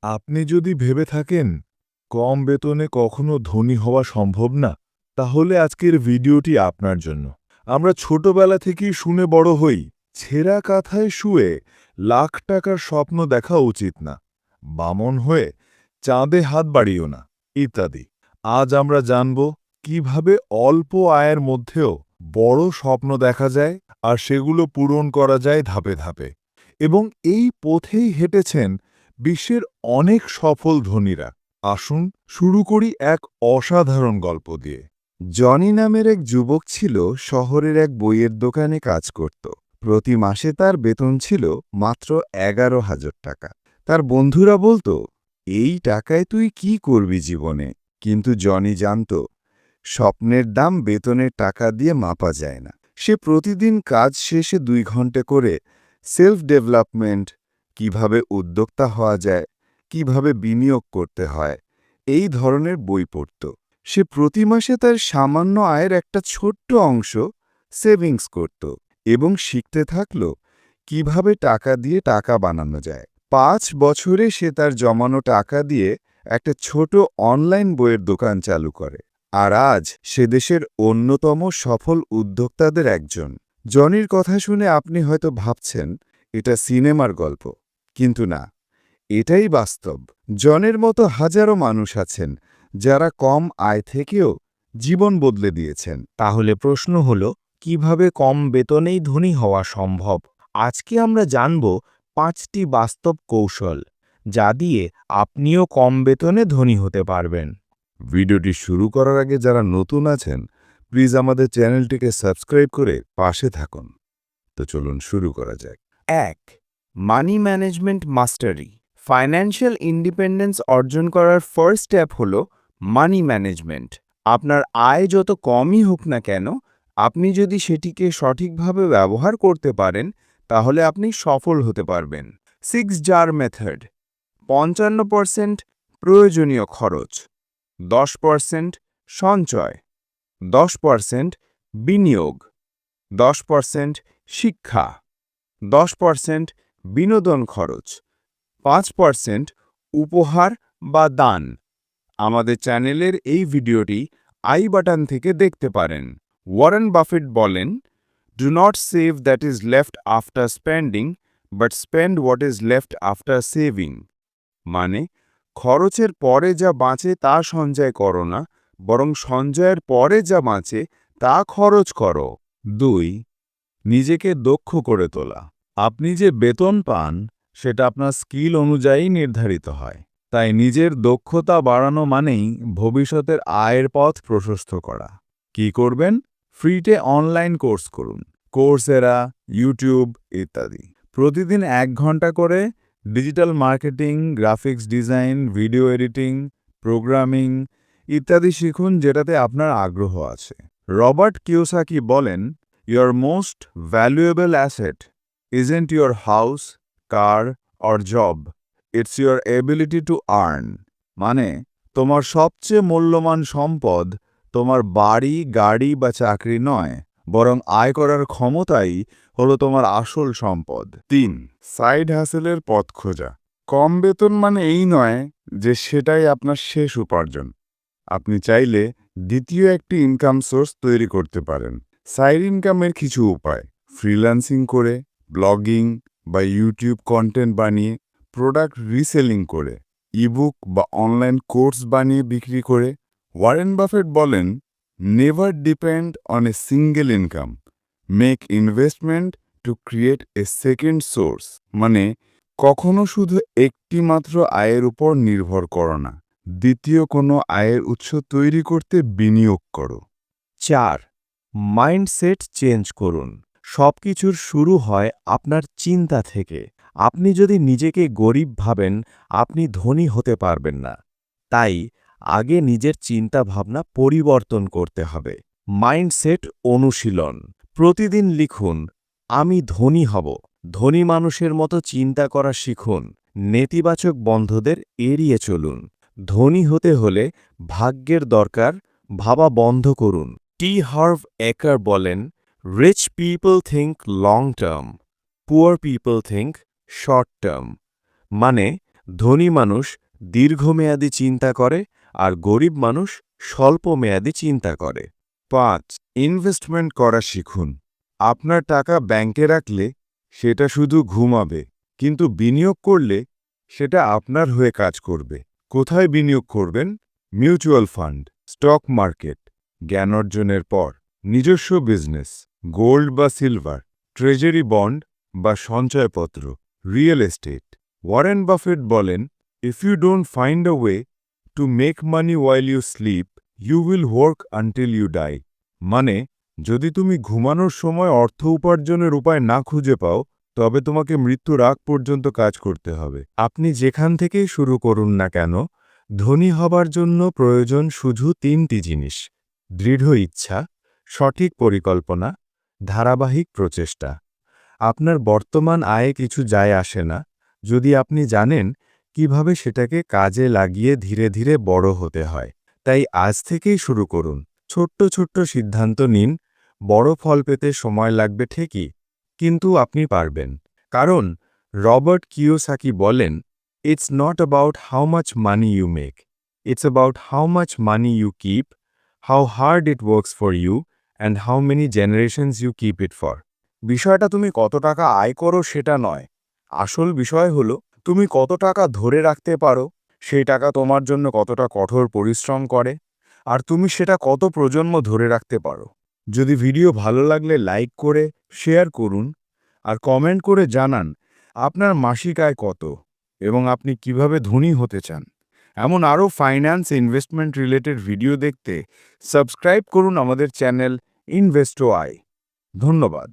আপনি যদি ভেবে থাকেন কম বেতনে কখনো ধনী হওয়া সম্ভব না, তাহলে আজকের ভিডিওটি আপনার জন্য। আমরা ছোটবেলা থেকেই শুনে বড় হই, ছেঁড়া কাঁথায় শুয়ে লাখ টাকার স্বপ্ন দেখা উচিত না, বামন হয়ে চাঁদে হাত বাড়িও না, ইত্যাদি। আজ আমরা জানব কিভাবে অল্প আয়ের মধ্যেও বড় স্বপ্ন দেখা যায় আর সেগুলো পূরণ করা যায় ধাপে ধাপে। এবং এই পথেই হেঁটেছেন বিশ্বের অনেক সফল ধনীরা। আসুন শুরু করি এক অসাধারণ গল্প দিয়ে। জনি নামের এক যুবক ছিল, শহরের এক বইয়ের দোকানে কাজ করত। প্রতি মাসে তার বেতন ছিল মাত্র 11,000 টাকা। তার বন্ধুরা বলতো, এই টাকায় তুই কি করবি জীবনে? কিন্তু জনি জানত, স্বপ্নের দাম বেতনের টাকা দিয়ে মাপা যায় না। সে প্রতিদিন কাজ শেষে 2 ঘন্টা করে সেলফ ডেভেলপমেন্ট, কিভাবে উদ্যোক্তা হওয়া যায়, কিভাবে বিনিয়োগ করতে হয়, এই ধরনের বই পড়ত। সে প্রতি মাসে তার সামান্য আয়ের একটা ছোট্ট অংশ সেভিংস করত এবং শিখতে থাকল কিভাবে টাকা দিয়ে টাকা বানানো যায়। 5 বছরে সে তার জমানো টাকা দিয়ে একটা ছোট অনলাইন বইয়ের দোকান চালু করে। আর আজ সে দেশের অন্যতম সফল উদ্যোক্তাদের একজন। জনির কথা শুনে আপনি হয়তো ভাবছেন এটা সিনেমার গল্প, কিন্তু না, এটাই বাস্তব। জনের মতো হাজারো মানুষ আছেন যারা কম আয় থেকেও জীবন বদলে দিয়েছেন। তাহলে প্রশ্ন হল, কিভাবে কম বেতনেই ধনী হওয়া সম্ভব? আজকে আমরা জানব 5টি বাস্তব কৌশল, যা দিয়ে আপনিও কম বেতনে ধনী হতে পারবেন। ভিডিওটি শুরু করার আগে যারা নতুন আছেন, প্লিজ আমাদের চ্যানেলটিকে সাবস্ক্রাইব করে পাশে থাকুন। তো চলুন শুরু করা যাক। 1. Money management mastery. Financial independence অর্জন করার ফার্স্ট স্টেপ হল মানি ম্যানেজমেন্ট। আপনার আয় যত কমই হোক না কেন, আপনি যদি সেটিকে সঠিকভাবে ব্যবহার করতে পারেন, তাহলে আপনি সফল হতে পারবেন। 6 জার মেথড। 55% প্রয়োজনীয় খরচ, 10% সঞ্চয়, 10% বিনিয়োগ, 10% শিক্ষা, 10% বিনোদন খরচ, 5% উপহার বা দান। আমাদের চ্যানেলের এই ভিডিওটি আই বাটন থেকে দেখতে পারেন। ওয়ারেন বাফেট বলেন, do not save that is left after spending, but spend what is left after saving. মানে, খরচের পরে যা বাঁচে তা সঞ্চয় করো না, বরং সঞ্চয়ের পরে যা বাঁচে তা খরচ করো। 2. নিজেকে দক্ষ করে তোলা। আপনি যে বেতন পান সেটা আপনার স্কিল অনুযায়ী নির্ধারিত হয়। তাই নিজের দক্ষতা বাড়ানো মানেই ভবিষ্যতের আয়ের পথ প্রশস্ত করা। কি করবেন? ফ্রিতে অনলাইন কোর্স করুন, কোর্সেরা, ইউটিউব ইত্যাদি। প্রতিদিন 1 ঘন্টা করে digital marketing, graphics design, video editing, programming ইত্যাদি শিখুন, যেটাতে আপনার আগ্রহ আছে। রবার্ট কিওসাকি বলেন, Your most valuable asset isn't your house, car or job. It's your ability to earn. মানে, তোমার সবচেয়ে মূল্যবান সম্পদ তোমার বাড়ি, গাড়ি বা চাকরি নয়, বরং আয় করার ক্ষমতাই হলো তোমার আসল সম্পদ। 3. সাইড হাসেলের পথ খোঁজা। কম বেতন মানে এই নয় যে সেটাই আপনার শেষ উপার্জন। আপনি চাইলে দ্বিতীয় একটি ইনকাম সোর্স তৈরি করতে পারেন। সাইড ইনকামের কিছু উপায়: ফ্রিল্যান্সিং করে, ব্লগিং বা ইউটিউব কন্টেন্ট বানিয়ে, প্রোডাক্ট রিসেলিং করে, ইবুক বা অনলাইন কোর্স বানিয়ে বিক্রি করে। ওয়ারেন বাফেট বলেন, never depend on a single income, make investment to create a second source. মানে, কখনো শুধু একটি মাত্র আয়ের উপর নির্ভর করো না, দ্বিতীয় কোনো আয়ের উৎস তৈরি করতে বিনিয়োগ করো। 4. মাইন্ডসেট চেঞ্জ করুন। সবকিছুর শুরু হয় আপনার চিন্তা থেকে। আপনি যদি নিজেকে গরিব ভাবেন, আপনি ধনী হতে পারবেন না। তাই আগে নিজের চিন্তা ভাবনা পরিবর্তন করতে হবে। মাইন্ডসেট অনুশীলন। প্রতিদিন লিখুন, আমি ধনী হব। ধনী মানুষের মতো চিন্তা করা শিখুন। নেতিবাচক বন্ধদের এড়িয়ে চলুন। ধনী হতে হলে ভাগ্যের দরকার ভাবা বন্ধ করুন। টি হার্ভ একার বলেন, rich people think long term, poor people think short term. মানে, ধনী মানুষ দীর্ঘমেয়াদী চিন্তা করে আর গরিব মানুষ স্বল্পমেয়াদী চিন্তা করে। 5. ইনভেস্টমেন্ট করা শিখুন। আপনার টাকা ব্যাংকে রাখলে সেটা শুধু ঘুমাবে, কিন্তু বিনিয়োগ করলে সেটা আপনার হয়ে কাজ করবে। কোথায় বিনিয়োগ করবেন? মিউচুয়াল ফান্ড, স্টক মার্কেট, জ্ঞান অর্জনের পর নিজস্ব বিজনেস, গোল্ড বা সিলভার, ট্রেজারি বন্ড বা সঞ্চয়পত্র, রিয়েল এস্টেট। ওয়ারেন বাফেট বলেন, if you don't find a way to make money while you sleep, you will work until you die. মানে, যদি তুমি ঘুমানোর সময় অর্থ উপার্জনের উপায় না খুঁজে পাও, তবে তোমাকে মৃত্যুর আগ পর্যন্ত কাজ করতে হবে। আপনি যেখান থেকেই শুরু করুন না কেন, ধনী হবার জন্য প্রয়োজন শুধু 3টি জিনিস: দৃঢ় ইচ্ছা, সঠিক পরিকল্পনা, ধারাবাহিক প্রচেষ্টা। আপনার বর্তমান আয়ে কিছু যায় আসে না, যদি আপনি জানেন কিভাবে সেটাকে কাজে লাগিয়ে ধীরে ধীরে বড় হতে হয়। তাই আজ থেকেই শুরু করুন। ছোট্ট ছোট্ট সিদ্ধান্ত নিন। বড় ফল পেতে সময় লাগবে ঠিকই, কিন্তু আপনি পারবেন। কারণ রবার্ট কিওসাকি বলেন, it's not about how much money you make, it's about how much money you keep, how hard it works for you, and how many generations you keep it for. বিষয়টা তুমি কত টাকা আয় করো সেটা নয়, আসল বিষয় হলো তুমি কত টাকা ধরে রাখতে পারো, সেই টাকা তোমার জন্য কতটা কঠোর পরিশ্রম করে, আর তুমি সেটা কত প্রজন্ম ধরে রাখতে পারো। যদি ভিডিও ভালো লাগলে লাইক করে শেয়ার করুন, আর কমেন্ট করে জানান আপনার মাসিক আয় কত এবং আপনি কিভাবে ধনী হতে চান। এমন আরও ফাইন্যান্স ইনভেস্টমেন্ট রিলেটেড ভিডিও দেখতে সাবস্ক্রাইব করুন আমাদের চ্যানেল ইনভেস্টো আই। ধন্যবাদ।